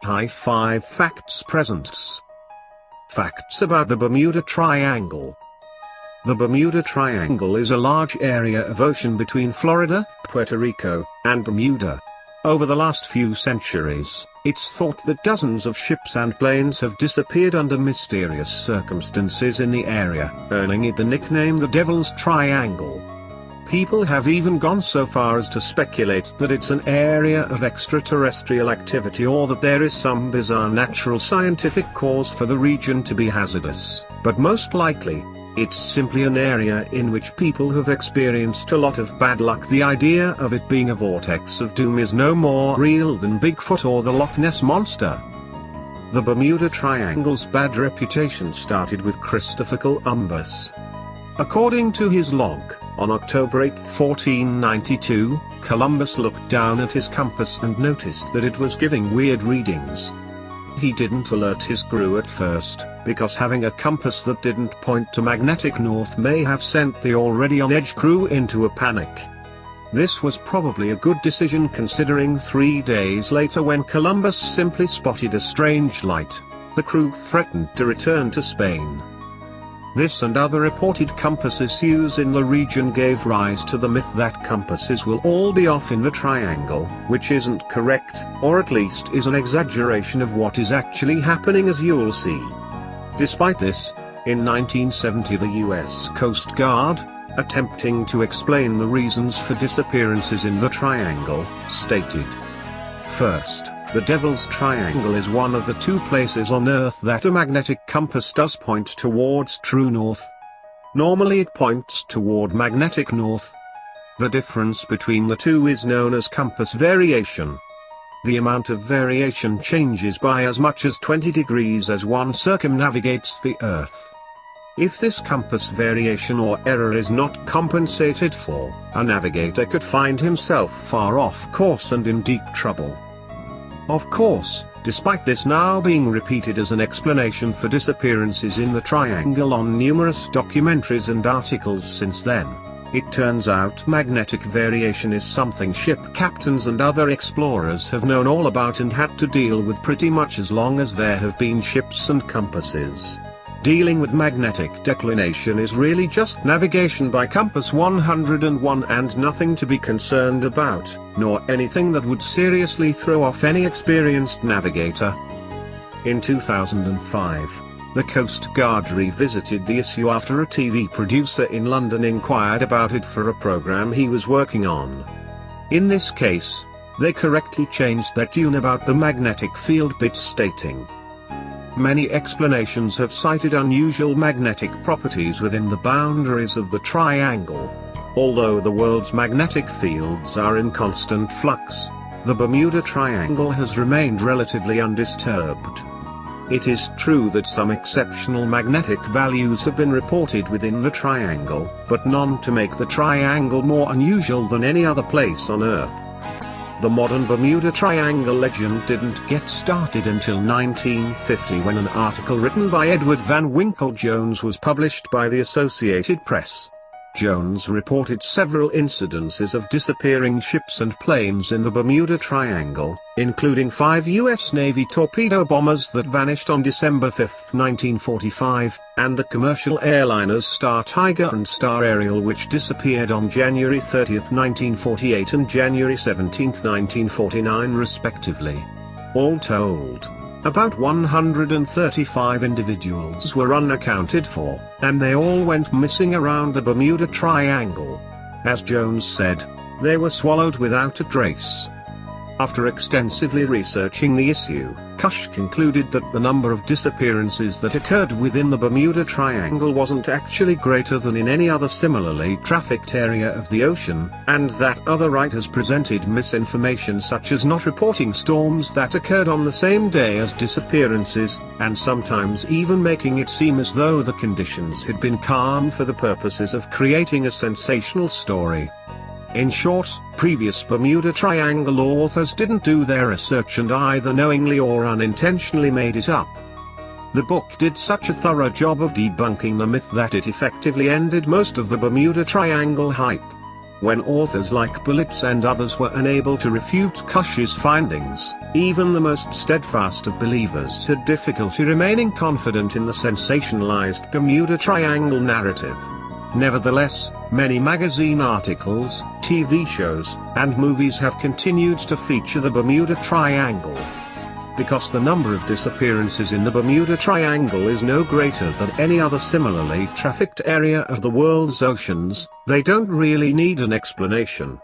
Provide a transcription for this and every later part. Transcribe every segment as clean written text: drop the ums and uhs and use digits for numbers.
High Five Facts presents facts about the Bermuda Triangle. The Bermuda Triangle is a large area of ocean between Florida, Puerto Rico, and Bermuda. Over the last few centuries, it's thought that dozens of ships and planes have disappeared under mysterious circumstances in the area, earning it the nickname the Devil's Triangle. People have even gone so far as to speculate that it's an area of extraterrestrial activity or that there is some bizarre natural scientific cause for the region to be hazardous, but most likely, it's simply an area in which people have experienced a lot of bad luck. The idea of it being a vortex of doom is no more real than Bigfoot or the Loch Ness Monster. The Bermuda Triangle's bad reputation started with Christopher Columbus. According to his log, on October 8, 1492, Columbus looked down at his compass and noticed that it was giving weird readings. He didn't alert his crew at first, because having a compass that didn't point to magnetic north may have sent the already on edge crew into a panic. This was probably a good decision considering 3 days later, when Columbus simply spotted a strange light, the crew threatened to return to Spain. This and other reported compass issues in the region gave rise to the myth that compasses will all be off in the triangle, which isn't correct, or at least is an exaggeration of what is actually happening, as you'll see. Despite this, in 1970 the US Coast Guard, attempting to explain the reasons for disappearances in the triangle, stated, "First, the Devil's Triangle is one of the two places on Earth that a magnetic compass does point towards true north. Normally it points toward magnetic north. The difference between the two is known as compass variation. The amount of variation changes by as much as 20 degrees as one circumnavigates the Earth. If this compass variation or error is not compensated for, a navigator could find himself far off course and in deep trouble." Of course, despite this now being repeated as an explanation for disappearances in the triangle on numerous documentaries and articles since then, it turns out magnetic variation is something ship captains and other explorers have known all about and had to deal with pretty much as long as there have been ships and compasses. Dealing with magnetic declination is really just navigation by compass 101 and nothing to be concerned about, nor anything that would seriously throw off any experienced navigator. In 2005, the Coast Guard revisited the issue after a TV producer in London inquired about it for a program he was working on. In this case, they correctly changed their tune about the magnetic field bit, stating, "Many explanations have cited unusual magnetic properties within the boundaries of the triangle. Although the world's magnetic fields are in constant flux, the Bermuda Triangle has remained relatively undisturbed. It is true that some exceptional magnetic values have been reported within the triangle, but none to make the triangle more unusual than any other place on Earth." The modern Bermuda Triangle legend didn't get started until 1950, when an article written by Edward Van Winkle Jones was published by the Associated Press. Jones reported several incidences of disappearing ships and planes in the Bermuda Triangle, including 5 US Navy torpedo bombers that vanished on December 5, 1945, and the commercial airliners Star Tiger and Star Ariel, which disappeared on January 30, 1948 and January 17, 1949 respectively. All told, about 135 individuals were unaccounted for, and they all went missing around the Bermuda Triangle. As Jones said, they were swallowed without a trace. After extensively researching the issue, Cush concluded that the number of disappearances that occurred within the Bermuda Triangle wasn't actually greater than in any other similarly trafficked area of the ocean, and that other writers presented misinformation, such as not reporting storms that occurred on the same day as disappearances, and sometimes even making it seem as though the conditions had been calm for the purposes of creating a sensational story. In short, previous Bermuda Triangle authors didn't do their research and either knowingly or unintentionally made it up. The book did such a thorough job of debunking the myth that it effectively ended most of the Bermuda Triangle hype. When authors like Bullets and others were unable to refute Cush's findings, even the most steadfast of believers had difficulty remaining confident in the sensationalized Bermuda Triangle narrative. Nevertheless, many magazine articles, TV shows, and movies have continued to feature the Bermuda Triangle. Because the number of disappearances in the Bermuda Triangle is no greater than any other similarly trafficked area of the world's oceans, they don't really need an explanation.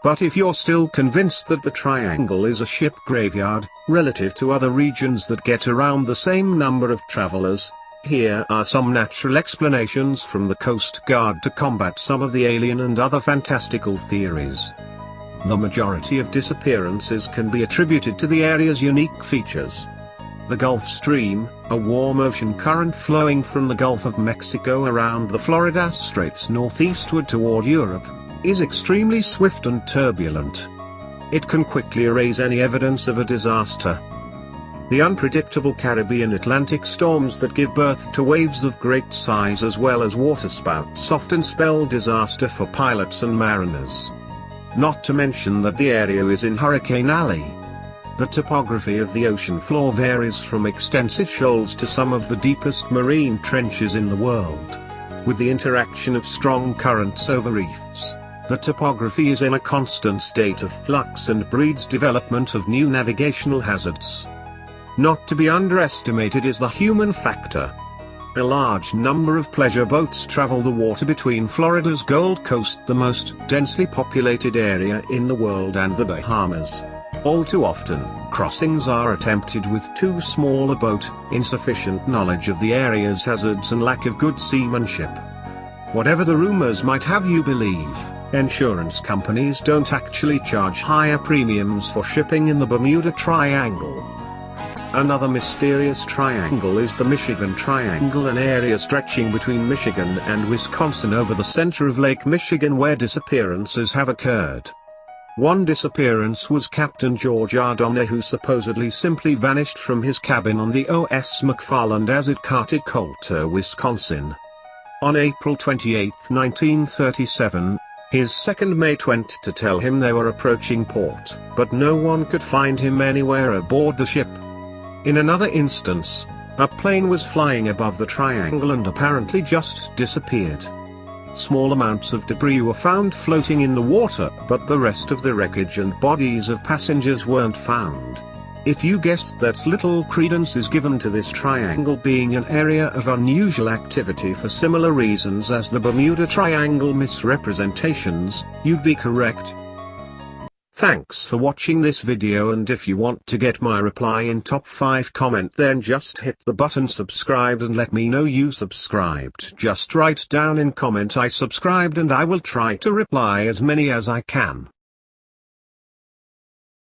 But if you're still convinced that the Triangle is a ship graveyard, relative to other regions that get around the same number of travelers, here are some natural explanations from the Coast Guard to combat some of the alien and other fantastical theories. The majority of disappearances can be attributed to the area's unique features. The Gulf Stream, a warm ocean current flowing from the Gulf of Mexico around the Florida Straits northeastward toward Europe, is extremely swift and turbulent. It can quickly erase any evidence of a disaster. The unpredictable Caribbean Atlantic storms that give birth to waves of great size as well as waterspouts often spell disaster for pilots and mariners. Not to mention that the area is in Hurricane Alley. The topography of the ocean floor varies from extensive shoals to some of the deepest marine trenches in the world. With the interaction of strong currents over reefs, the topography is in a constant state of flux and breeds development of new navigational hazards. Not to be underestimated is the human factor. A large number of pleasure boats travel the water between Florida's Gold Coast, the most densely populated area in the world, and the Bahamas. All too often, crossings are attempted with too small a boat, insufficient knowledge of the area's hazards and lack of good seamanship. Whatever the rumors might have you believe, insurance companies don't actually charge higher premiums for shipping in the Bermuda Triangle. Another mysterious triangle is the Michigan Triangle, an area stretching between Michigan and Wisconsin over the center of Lake Michigan where disappearances have occurred. One disappearance was Captain George Ardonna, who supposedly simply vanished from his cabin on the O.S. McFarland as it carted coal to Wisconsin. On April 28, 1937, his second mate went to tell him they were approaching port, but no one could find him anywhere aboard the ship. In another instance, a plane was flying above the triangle and apparently just disappeared. Small amounts of debris were found floating in the water, but the rest of the wreckage and bodies of passengers weren't found. If you guessed that little credence is given to this triangle being an area of unusual activity for similar reasons as the Bermuda Triangle misrepresentations, you'd be correct. Thanks for watching this video, and if you want to get my reply in top 5 comment, then just hit the button subscribe and let me know you subscribed. Just write down in comment I subscribed and I will try to reply as many as I can.